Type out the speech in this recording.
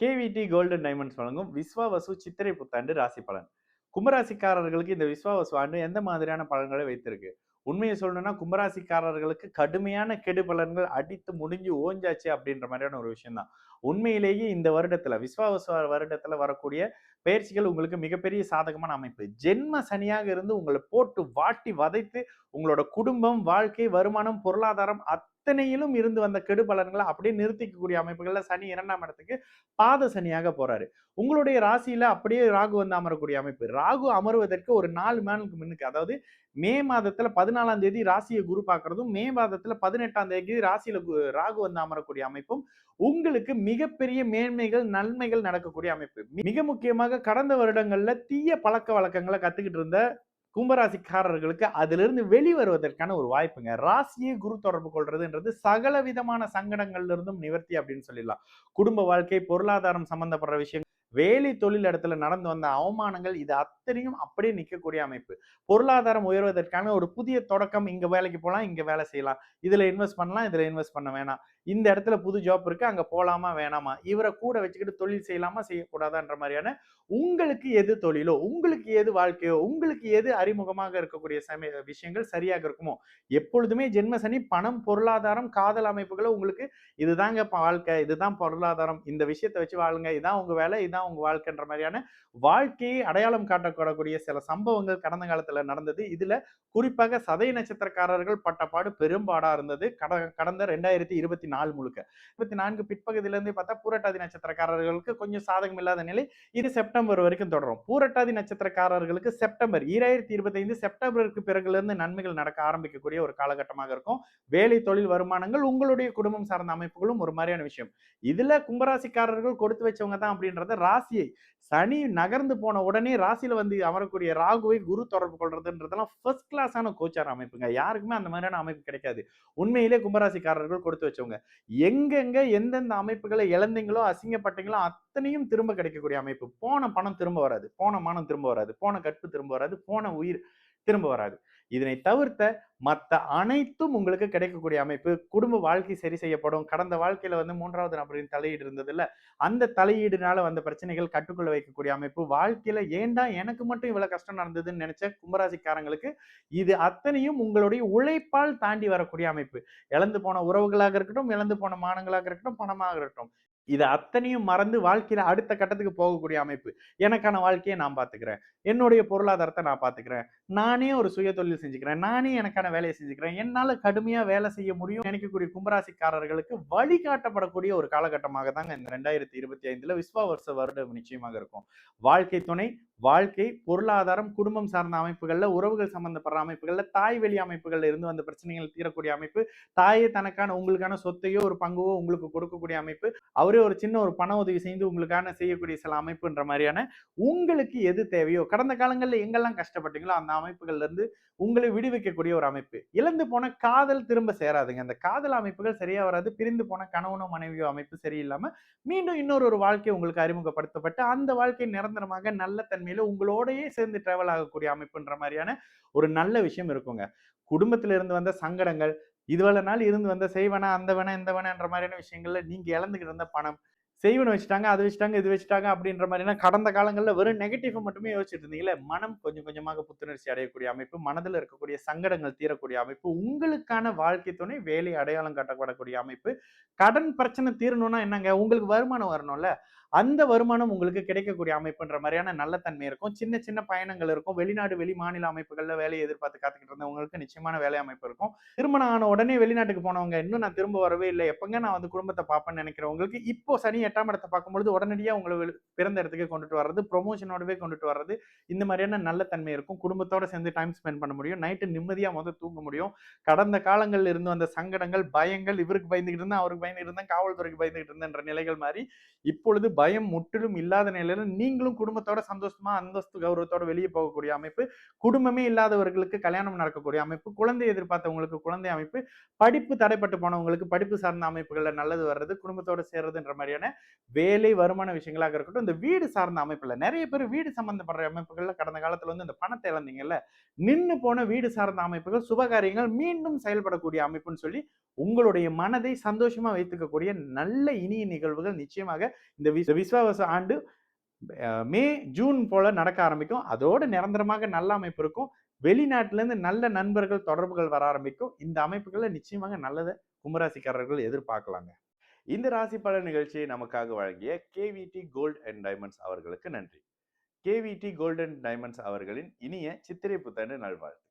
Cavity golden diamonds வழங்கும் விஸ்வாவசு சித்திரை புத்தாண்டு ராசி பலன். கும்பராசிக்காரர்களுக்கு இந்த விஸ்வாவசு ஆண்டு எந்த மாதிரியான பலன்களை வைத்திருக்கு? உண்மையை சொல்லணும்னா கும்பராசிக்காரர்களுக்கு கடுமையான கெடு பலன்கள் அடித்து முடிஞ்சு ஓஞ்சாச்சு அப்படின்ற மாதிரியான ஒரு விஷயம் தான். உண்மையிலேயே இந்த வருடத்துல விஸ்வாவசு வருடத்துல வரக்கூடிய பயிற்சிகள் உங்களுக்கு மிகப்பெரிய சாதகமான அமைப்பு. ஜென்ம சனியாக இருந்து உங்களை போட்டு வாட்டி வதைத்து உங்களோட குடும்பம், வாழ்க்கை, வருமானம், பொருளாதாரம் அத்தனையிலும் இருந்து வந்த கெடு பலன்களை அப்படியே நிறுத்திக்கக்கூடிய அமைப்புகள்ல சனி 2ஆம் இடத்துக்கு பாத சனியாக போறாரு. உங்களுடைய ராசியில அப்படியே ராகு வந்து அமரக்கூடிய அமைப்பு. ராகு அமர்வதற்கு ஒரு 4 நாளுக்கு முன்னுக்கு, அதாவது மே மாதத்துல 14ஆம் தேதி ராசியை குரு பார்க்கிறதும், மே மாதத்துல 18ஆம் தேதி ராசியில ராகு வந்து அமரக்கூடிய அமைப்பும் உங்களுக்கு மிகப்பெரிய மேன்மைகள், நன்மைகள் நடக்கக்கூடிய அமைப்பு. மிக முக்கியமாக கடந்த வருடங்கள்ல தீய பழக்க வழக்கங்களை கத்துக்கிட்டு இருந்த கும்பராசிக்காரர்களுக்கு அதிலிருந்து வெளிவருவதற்கான ஒரு வாய்ப்புங்க. ராசியை குரு தொடர்பு கொள்றதுன்றது சகல விதமான சங்கடங்கள்ல இருந்தும் நிவர்த்தி அப்படின்னு சொல்லிடலாம். குடும்ப வாழ்க்கை, பொருளாதாரம் சம்பந்தப்படுற விஷயம், வேலை தொழில் இடத்துல நடந்து வந்த அவமானங்கள், இது அத்தனையும் அப்படியே நிற்கக்கூடிய அமைப்பு. பொருளாதாரம் உயர்வதற்கான ஒரு புதிய தொடக்கம். இங்க வேலைக்கு போகலாம், இங்க வேலை செய்யலாம், இதுல இன்வெஸ்ட் பண்ணலாம், இதுல இன்வெஸ்ட் பண்ண வேணாம், இந்த இடத்துல புது ஜாப் இருக்கு, அங்க போலாமா வேணாமா, இவரை கூட வச்சுக்கிட்டு தொழில் செய்யலாமா செய்யக்கூடாதான்ற மாதிரியான உங்களுக்கு எது தொழிலோ, உங்களுக்கு எது வாழ்க்கையோ, உங்களுக்கு எது அறிமுகமாக இருக்கக்கூடிய விஷயங்கள் சரியாக இருக்குமோ, எப்பொழுதுமே ஜென்ம சனி பணம், பொருளாதாரம், காதல் அமைப்புகளை உங்களுக்கு இதுதாங்க வாழ்க்கை, இதுதான் பொருளாதாரம், இந்த விஷயத்தை வச்சு வாழுங்க, இதான் உங்க வேலை, இதான் உங்க வாழ்க்கைன்ற மாதிரியான வாழ்க்கையை அடையாளம் காட்டக்கூடக்கூடிய சில சம்பவங்கள் கடந்த காலத்துல நடந்தது. இதுல குறிப்பாக சதய நட்சத்திரக்காரர்கள் பட்டப்பாடு பெரும்பாடா இருந்தது கடந்த 2024 முழுக்க. 24 பிற்பகுதியில இருந்து பார்த்தா பூரட்டாதி நட்சத்திரக்காரர்களுக்கு கொஞ்சம் சாதகம் இல்லாத நிலை. இது செப்டம்பர் வரைக்கும் தொடரும். பூரட்டாதி நட்சத்திரக்காரர்களுக்கு செப்டம்பர் 2025 செப்டம்பருக்கு பிறகுல இருந்து நன்மைகள் நடக்க ஆரம்பிக்கக்கூடிய ஒரு காலகட்டமாக இருக்கும். வேலை, தொழில், வருமானங்கள், உங்களுடைய குடும்பம் சார்ந்த அமைப்புகளும் ஒரு மாதிரியான விஷயம். இதுல கும்பராசிக்காரர்கள் கொடுத்து வச்சவங்க தான் அப்படின்றத ராசியை சனி நகர்ந்து போன உடனே ராசியில வந்து அமரக்கூடிய ராகுவை குரு தொடர்பு கொள்றதுன்றதெல்லாம் ஃபர்ஸ்ட் கிளாஸான கோச்சார அமைப்புங்க. யாருக்குமே அந்த மாதிரியான அமைப்பு கிடைக்காது. உண்மையிலே கும்பராசிக்காரர்கள் கொடுத்து வச்சவங்க. எங்கெங்க எந்தெந்த அமைப்புகளை இழந்தீங்களோ, அசிங்கப்பட்டீங்களோ அத்தனையும் திரும்ப கிடைக்கக்கூடிய அமைப்பு. போன பணம் திரும்ப வராது, போன மானம் திரும்ப வராது, போன கற்பு திரும்ப வராது, போன உயிர் திரும்ப வராது. இதனை தவிர்த்த மற்ற அனைத்தும் உங்களுக்கு கிடைக்கக்கூடிய அமைப்பு. குடும்ப வாழ்க்கை சரி செய்யப்படும். கடந்த வாழ்க்கையில வந்து 3வது நபரின் தலையீடு இருந்தது இல்ல, அந்த தலையீடுனால வந்த பிரச்சனைகள் கட்டுக்குள்ள வைக்கக்கூடிய அமைப்பு. வாழ்க்கையில ஏன்டா எனக்கு மட்டும் இவ்வளவு கஷ்டம் நடந்ததுன்னு நினைச்ச கும்பராசிக்காரங்களுக்கு இது அத்தனையும் உங்களுடைய உழைப்பால் தாண்டி வரக்கூடிய அமைப்பு. இழந்து போன உறவுகளாக இருக்கட்டும், இழந்து போன மானங்களாக இருக்கட்டும், பணமாக இருக்கட்டும், இது அத்தனையும் மறந்து வாழ்க்கையில அடுத்த கட்டத்துக்கு போகக்கூடிய அமைப்பு. எனக்கான வாழ்க்கையை நான் பார்த்துக்கிறேன், என்னுடைய பொருளாதாரத்தை நான் பார்த்துக்கிறேன், நானே ஒரு சுய தொழில் செஞ்சுக்கிறேன், நானே எனக்கான வேலையை செஞ்சுக்கிறேன், என்னால கடுமையா வேலை செய்ய முடியும் நினைக்கக்கூடிய கும்பராசிக்காரர்களுக்கு வழிகாட்டப்படக்கூடிய ஒரு காலகட்டமாக தாங்க இந்த 2025 விஸ்வாவர்ச வருடம் நிச்சயமாக இருக்கும். வாழ்க்கை துணை, வாழ்க்கை, பொருளாதாரம், குடும்பம் சார்ந்த அமைப்புகள்ல, உறவுகள் சம்பந்தப்படுற அமைப்புகள்ல, தாய் வழி அமைப்புகள்ல இருந்து வந்த பிரச்சனைகள் தீரக்கூடிய அமைப்பு. தாயே தனக்கான உங்களுக்கான சொத்தையோ ஒரு பங்குவோ உங்களுக்கு கொடுக்கக்கூடிய அமைப்பு. அவரே ஒரு சின்ன ஒரு பண உதவி செய்து உங்களுக்கான செய்யக்கூடிய சில அமைப்புன்ற மாதிரியான உங்களுக்கு எது தேவையோ, கடந்த காலங்கள்ல எங்கெல்லாம் கஷ்டப்பட்டீங்களோ அந்த அமைப்புகள்ல இருந்து உங்களை விடுவிக்கக்கூடிய ஒரு அமைப்பு. இழந்து போன காதல் திரும்ப சேராதுங்க. அந்த காதல் அமைப்புகள் சரியா வராது. பிரிந்து போன கணவனோ மனைவியோ அமைப்பு சரியில்லாம மீண்டும் இன்னொரு வாழ்க்கை உங்களுக்கு அறிமுகப்படுத்தப்பட்டு அந்த வாழ்க்கை நிரந்தரமாக நல்ல தன்மையில உங்களோடயே சேர்ந்து டிராவல் ஆகக்கூடிய அமைப்புன்ற மாதிரியான ஒரு நல்ல விஷயம் இருக்குங்க. குடும்பத்தில இருந்து வந்த சங்கடங்கள், இதுவரை நாள் இருந்து வந்த செய்வன, அந்த வேணா, இந்த வேணான்ற மாதிரியான விஷயங்கள்ல நீங்க இழந்துகிட்டு இருந்த பணம், செய்வன வச்சுட்டாங்க, அது வச்சுட்டாங்க, இது வச்சுட்டாங்க அப்படின்ற மாதிரினா கடந்த காலங்கள்ல வெறும் நெகட்டிவ் மட்டுமே யோசிச்சுட்டு இருந்தீங்களே, மனம் கொஞ்சம் கொஞ்சமாக புத்துணர்ச்சி அடையக்கூடிய அமைப்பு, மனதில் இருக்கக்கூடிய சங்கடங்கள் தீரக்கூடிய அமைப்பு, உங்களுக்கான வாழ்க்கை துணை, வேலை அடையாளம் காட்டப்படக்கூடிய அமைப்பு. கடன் பிரச்சனை தீரணும்னா என்னங்க, உங்களுக்கு வருமானம் வரணும்ல, அந்த வருமானம் உங்களுக்கு கிடைக்கக்கூடிய அமைப்புன்ற மாதிரியான நல்ல தன்மை இருக்கும். சின்ன சின்ன பயணங்கள் இருக்கும். வெளிநாடு, வெளி மாநில அமைப்புகள்ல வேலையை எதிர்பார்த்து காத்துக்கிட்டு இருந்தவங்களுக்கு நிச்சயமான வேலை அமைப்பு இருக்கும். திருமணம் ஆன உடனே வெளிநாட்டுக்கு போனவங்க, இன்னும் நான் திரும்ப வரவே இல்லை, எப்பங்க நான் வந்து குடும்பத்தை பார்ப்பேன்னு நினைக்கிறவங்களுக்கு இப்போ சனி 8ஆம் இடத்தை பார்க்கும்பொழுது உடனடியா உங்களை பிறந்த இடத்துக்கு கொண்டுட்டு வர்றது, ப்ரொமோஷனோடவே கொண்டுட்டு வர்றது, இந்த மாதிரியான நல்ல தன்மை இருக்கும். குடும்பத்தோட சேர்ந்து டைம் ஸ்பெண்ட் பண்ண முடியும். நைட்டு நிம்மதியா தூங்க முடியும். கடந்த காலங்கள்ல இருந்து வந்த சங்கடங்கள், பயங்கள், இவருக்கு பயந்துகிட்டு இருந்தேன், அவருக்கு பயந்துகிட்டு இருந்தேன், காவல்துறைக்கு பயந்துகிட்டு இருந்தேன்ற நிலைகள் மாறி இப்பொழுது பயம் முற்றிலும் இல்லாத நிலையில நீங்களும் குடும்பத்தோட சந்தோஷமா அந்தஸ்து கௌரவத்தோட வெளியே போகக்கூடிய அமைப்பு. குடும்பமே இல்லாதவர்களுக்கு கல்யாணம் நடக்கக்கூடிய அமைப்பு. குழந்தை எதிர்பார்த்தவங்களுக்கு குழந்தை அமைப்பு. படிப்பு தடைப்பட்டு போனவங்களுக்கு படிப்பு சார்ந்த அமைப்புகள்ல நல்லது வர்றது, குடும்பத்தோட சேர்றதுன்ற மாதிரியான வேலை, வருமான விஷயங்களாக இருக்கட்டும், இந்த வீடு சார்ந்த அமைப்புல நெறைய பேர் வீடு சம்பந்தப்படுற அமைப்புகள்ல கடந்த காலத்துல வந்து இந்த பணத்த இழந்தீங்கல்ல, நின்னு போன வீடு சார்ந்த அமைப்புகள், சுபகாரியங்கள் மீண்டும் செயல்படக்கூடிய அமைப்புன்னு சொல்லி, உங்களுடைய மனதை சந்தோஷமா வைத்துக்கக்கூடிய நல்ல இனிய நிகழ்வுகள் நிச்சயமாக இந்த விஸ்வாவசு ஆண்டு மே, ஜூன் போல நடக்க ஆரம்பிக்கும். அதோட நிரந்தரமாக நல்ல அமைப்பு இருக்கும். வெளிநாட்டிலேருந்து நல்ல நண்பர்கள், தொடர்புகள் வர ஆரம்பிக்கும். இந்த அமைப்புகள்ல நிச்சயமாக நல்லத கும்பராசிக்காரர்கள் எதிர்பார்க்கலாங்க. இந்த ராசி பலன் நிகழ்ச்சியை நமக்காக வழங்கிய கேவிடி கோல்ட் அண்ட் டைமண்ட்ஸ் அவர்களுக்கு நன்றி. கேவிடி கோல்ட் அண்ட் டைமண்ட்ஸ் அவர்களின் இனிய சித்திரை புத்தாண்டு நல்வாழ்த்து.